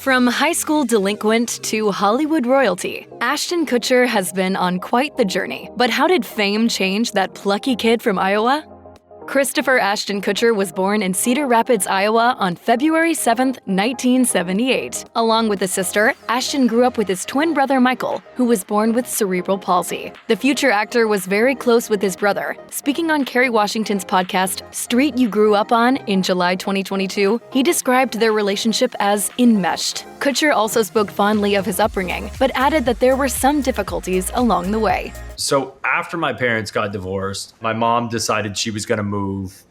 From high school delinquent to Hollywood royalty, Ashton Kutcher has been on quite the journey. But how did fame change that plucky kid from Iowa? Christopher Ashton Kutcher was born in Cedar Rapids, Iowa on February 7, 1978. Along with his sister, Ashton grew up with his twin brother Michael, who was born with cerebral palsy. The future actor was very close with his brother. Speaking on Kerry Washington's podcast, Street You Grew Up On, in July 2022, he described their relationship as enmeshed. Kutcher also spoke fondly of his upbringing, but added that there were some difficulties along the way. So after my parents got divorced, my mom decided she was going to move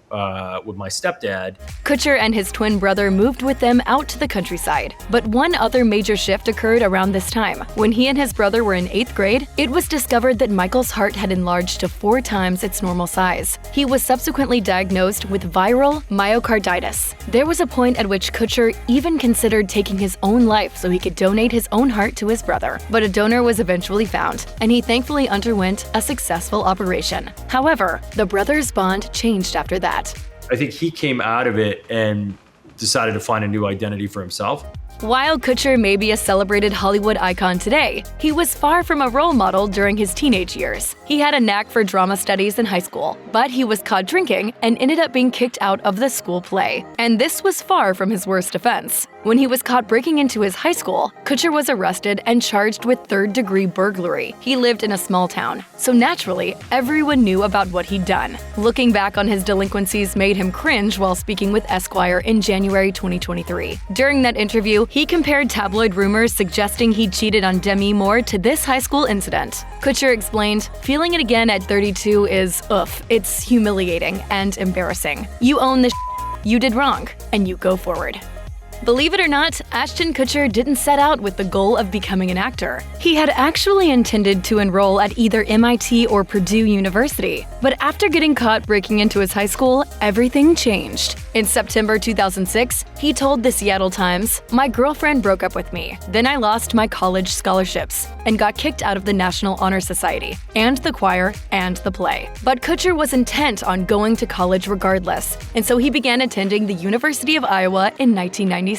with my stepdad. Kutcher and his twin brother moved with them out to the countryside. But one other major shift occurred around this time. When he and his brother were in 8th grade, it was discovered that Michael's heart had enlarged to 4 times its normal size. He was subsequently diagnosed with viral myocarditis. There was a point at which Kutcher even considered taking his own life so he could donate his own heart to his brother. But a donor was eventually found, and he thankfully underwent a successful operation. However, the brothers' bond changed after that. I think he came out of it and decided to find a new identity for himself. While Kutcher may be a celebrated Hollywood icon today, he was far from a role model during his teenage years. He had a knack for drama studies in high school, but he was caught drinking and ended up being kicked out of the school play. And this was far from his worst offense. When he was caught breaking into his high school, Kutcher was arrested and charged with third-degree burglary. He lived in a small town, so naturally, everyone knew about what he'd done. Looking back on his delinquencies made him cringe while speaking with Esquire in January 2023. During that interview, he compared tabloid rumors suggesting he cheated on Demi Moore to this high school incident. Kutcher explained, "Feeling it again at 32 is, it's humiliating and embarrassing. You own the you did wrong, and you go forward." Believe it or not, Ashton Kutcher didn't set out with the goal of becoming an actor. He had actually intended to enroll at either MIT or Purdue University. But after getting caught breaking into his high school, everything changed. In September 2006, he told the Seattle Times, "My girlfriend broke up with me. Then I lost my college scholarships and got kicked out of the National Honor Society, and the choir, and the play." But Kutcher was intent on going to college regardless, and so he began attending the University of Iowa in 1996.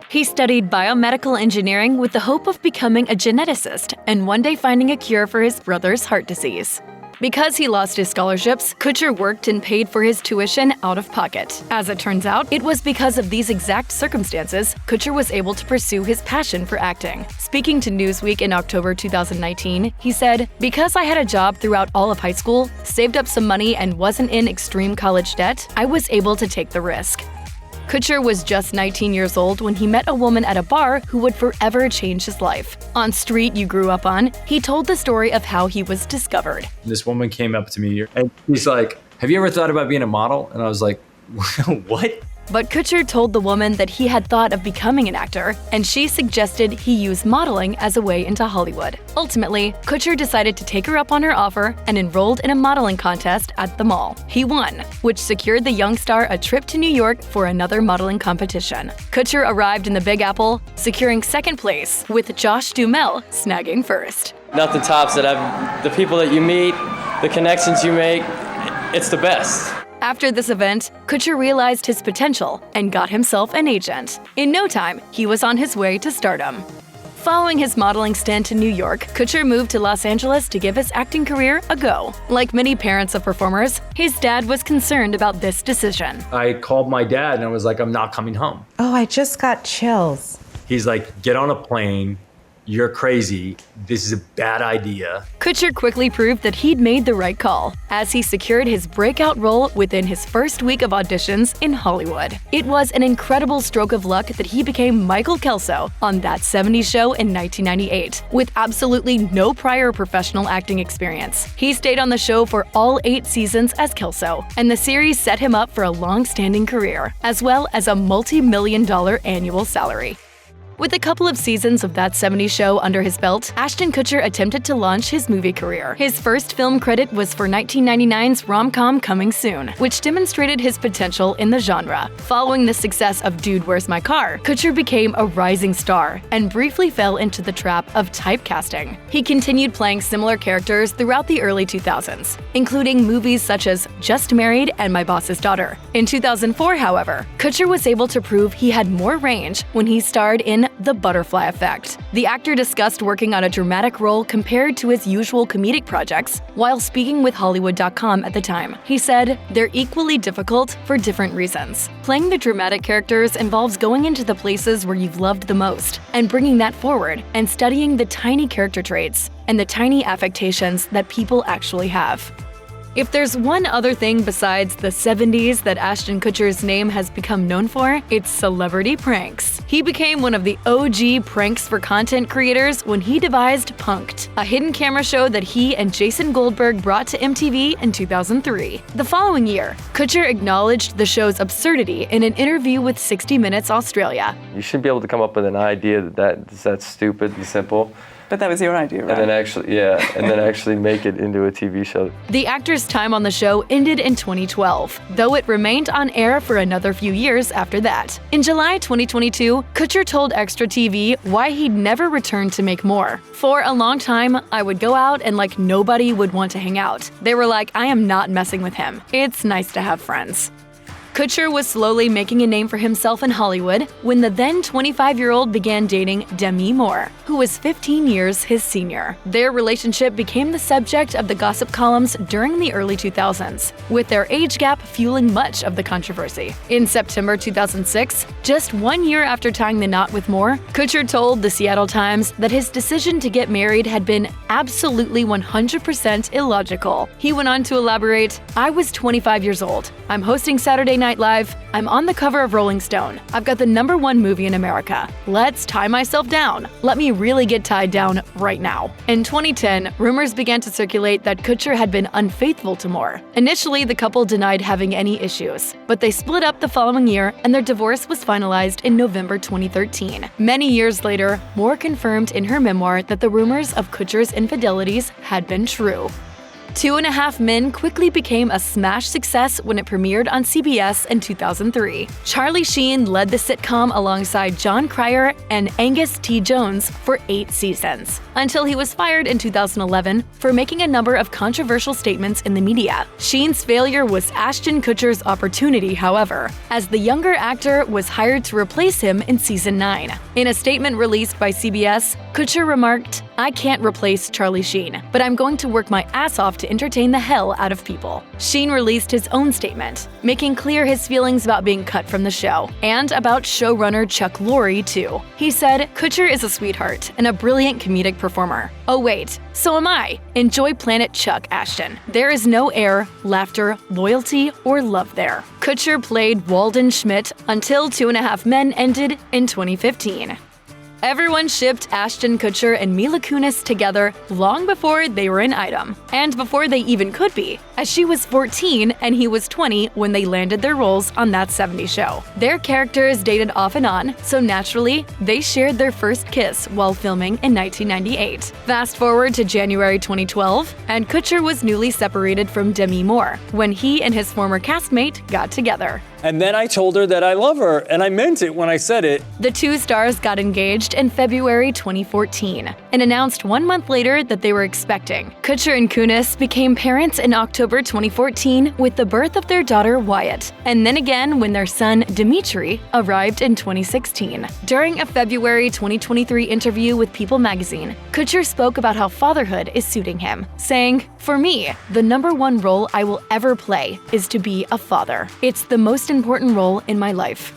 He studied biomedical engineering with the hope of becoming a geneticist and one day finding a cure for his brother's heart disease. Because he lost his scholarships, Kutcher worked and paid for his tuition out of pocket. As it turns out, it was because of these exact circumstances Kutcher was able to pursue his passion for acting. Speaking to Newsweek in October 2019, he said, "Because I had a job throughout all of high school, saved up some money, and wasn't in extreme college debt, I was able to take the risk." Kutcher was just 19 years old when he met a woman at a bar who would forever change his life. On Street You Grew Up On, he told the story of how he was discovered. This woman came up to me and she's like, "Have you ever thought about being a model?" And I was like, "What?" But Kutcher told the woman that he had thought of becoming an actor, and she suggested he use modeling as a way into Hollywood. Ultimately, Kutcher decided to take her up on her offer and enrolled in a modeling contest at the mall. He won, which secured the young star a trip to New York for another modeling competition. Kutcher arrived in the Big Apple, securing second place, with Josh Duhamel snagging first. Nothing tops it. The people that you meet, the connections you make, it's the best. After this event, Kutcher realized his potential and got himself an agent. In no time, he was on his way to stardom. Following his modeling stint in New York, Kutcher moved to Los Angeles to give his acting career a go. Like many parents of performers, his dad was concerned about this decision. I called my dad and I was like, "I'm not coming home." Oh, I just got chills. He's like, "Get on a plane. You're crazy. This is a bad idea." Kutcher quickly proved that he'd made the right call, as he secured his breakout role within his first week of auditions in Hollywood. It was an incredible stroke of luck that he became Michael Kelso on That 70s Show in 1998, with absolutely no prior professional acting experience. He stayed on the show for all 8 seasons as Kelso, and the series set him up for a long-standing career, as well as a multi-million-dollar annual salary. With a couple of seasons of That 70s Show under his belt, Ashton Kutcher attempted to launch his movie career. His first film credit was for 1999's rom-com Coming Soon, which demonstrated his potential in the genre. Following the success of Dude, Where's My Car?, Kutcher became a rising star and briefly fell into the trap of typecasting. He continued playing similar characters throughout the early 2000s, including movies such as Just Married and My Boss's Daughter. In 2004, however, Kutcher was able to prove he had more range when he starred in the butterfly effect. The actor discussed working on a dramatic role compared to his usual comedic projects while speaking with Hollywood.com at the time. He said, "They're equally difficult for different reasons. Playing the dramatic characters involves going into the places where you've loved the most and bringing that forward and studying the tiny character traits and the tiny affectations that people actually have." If there's one other thing besides the 70s that Ashton Kutcher's name has become known for, it's celebrity pranks. He became one of the OG pranks for content creators when he devised Punk'd, a hidden camera show that he and Jason Goldberg brought to MTV in 2003. The following year, Kutcher acknowledged the show's absurdity in an interview with 60 Minutes Australia. You should be able to come up with an idea that's stupid and simple. But that was your idea, right? And then actually make it into a TV show. The actor's time on the show ended in 2012, though it remained on air for another few years after that. In July 2022, Kutcher told Extra TV why he'd never returned to make more. "For a long time, I would go out and like nobody would want to hang out. They were like, I am not messing with him. It's nice to have friends." Kutcher was slowly making a name for himself in Hollywood when the then 25-year-old began dating Demi Moore, who was 15 years his senior. Their relationship became the subject of the gossip columns during the early 2000s, with their age gap fueling much of the controversy. In September 2006, just 1 year after tying the knot with Moore, Kutcher told the Seattle Times that his decision to get married had been absolutely 100% illogical. He went on to elaborate, "I was 25 years old. I'm hosting Saturday Night Live. I'm on the cover of Rolling Stone. I've got the #1 movie in America. Let's tie myself down. Let me really get tied down right now." In 2010, rumors began to circulate that Kutcher had been unfaithful to Moore. Initially, the couple denied having any issues, but they split up the following year and their divorce was finalized in November 2013. Many years later, Moore confirmed in her memoir that the rumors of Kutcher's infidelities had been true. 2.5 Men quickly became a smash success when it premiered on CBS in 2003. Charlie Sheen led the sitcom alongside Jon Cryer and Angus T. Jones for 8 seasons, until he was fired in 2011 for making a number of controversial statements in the media. Sheen's failure was Ashton Kutcher's opportunity, however, as the younger actor was hired to replace him in season 9. In a statement released by CBS, Kutcher remarked, "I can't replace Charlie Sheen, but I'm going to work my ass off to entertain the hell out of people." Sheen released his own statement, making clear his feelings about being cut from the show, and about showrunner Chuck Lorre, too. He said, "Kutcher is a sweetheart and a brilliant comedic performer. Oh wait, so am I. Enjoy Planet Chuck, Ashton. There is no air, laughter, loyalty, or love there." Kutcher played Walden Schmidt until 2.5 Men ended in 2015. Everyone shipped Ashton Kutcher and Mila Kunis together long before they were an item, and before they even could be, as she was 14 and he was 20 when they landed their roles on That 70s Show. Their characters dated off and on, so naturally, they shared their first kiss while filming in 1998. Fast forward to January 2012, and Kutcher was newly separated from Demi Moore when he and his former castmate got together. And then I told her that I love her, and I meant it when I said it. The two stars got engaged in February 2014 and announced 1 month later that they were expecting. Kutcher and Kunis became parents in October 2014 with the birth of their daughter Wyatt, and then again when their son Dimitri arrived in 2016. During a February 2023 interview with People magazine, Kutcher spoke about how fatherhood is suiting him, saying, "For me, the #1 role I will ever play is to be a father. It's the most important role in my life."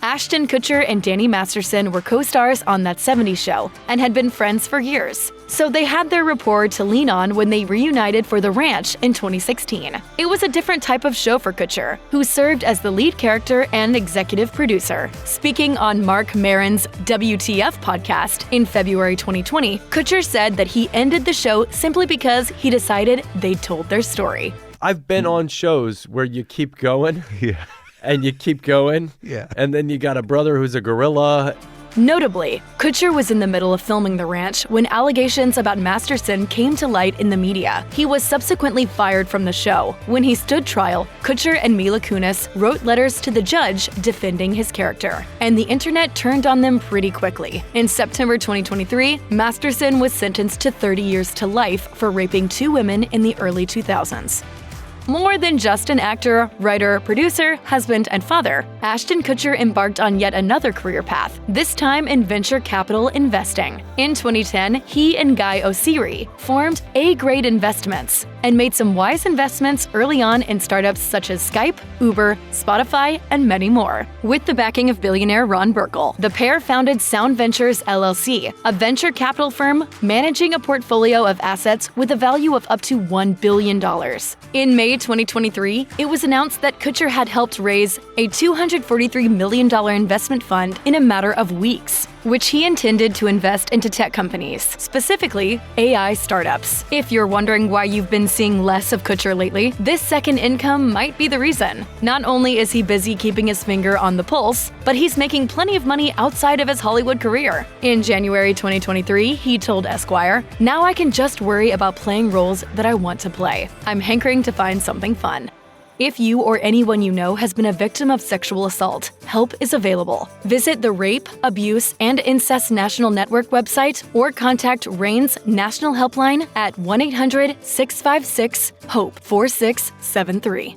Ashton Kutcher and Danny Masterson were co-stars on That 70s Show and had been friends for years, so they had their rapport to lean on when they reunited for The Ranch in 2016. It was a different type of show for Kutcher, who served as the lead character and executive producer. Speaking on Mark Maron's WTF podcast in February 2020, Kutcher said that he ended the show simply because he decided they'd told their story. I've been on shows where you keep going. Yeah. And you keep going. Yeah. And then you got a brother who's a gorilla. Notably, Kutcher was in the middle of filming The Ranch when allegations about Masterson came to light in the media. He was subsequently fired from the show. When he stood trial, Kutcher and Mila Kunis wrote letters to the judge defending his character, and the internet turned on them pretty quickly. In September 2023, Masterson was sentenced to 30 years to life for raping 2 women in the early 2000s. More than just an actor, writer, producer, husband, and father, Ashton Kutcher embarked on yet another career path, this time in venture capital investing. In 2010, he and Guy Oseary formed A-Grade Investments and made some wise investments early on in startups such as Skype, Uber, Spotify, and many more. With the backing of billionaire Ron Burkle, the pair founded Sound Ventures LLC, a venture capital firm managing a portfolio of assets with a value of up to $1 billion. In May 2023, it was announced that Kutcher had helped raise a $243 million investment fund in a matter of weeks, which he intended to invest into tech companies, specifically AI startups. If you're wondering why you've been seeing less of Kutcher lately, this second income might be the reason. Not only is he busy keeping his finger on the pulse, but he's making plenty of money outside of his Hollywood career. In January 2023, he told Esquire, "Now I can just worry about playing roles that I want to play. I'm hankering to find something fun." If you or anyone you know has been a victim of sexual assault, help is available. Visit the Rape, Abuse, and Incest National Network website or contact RAIN's National Helpline at 1-800-656-HOPE 4673.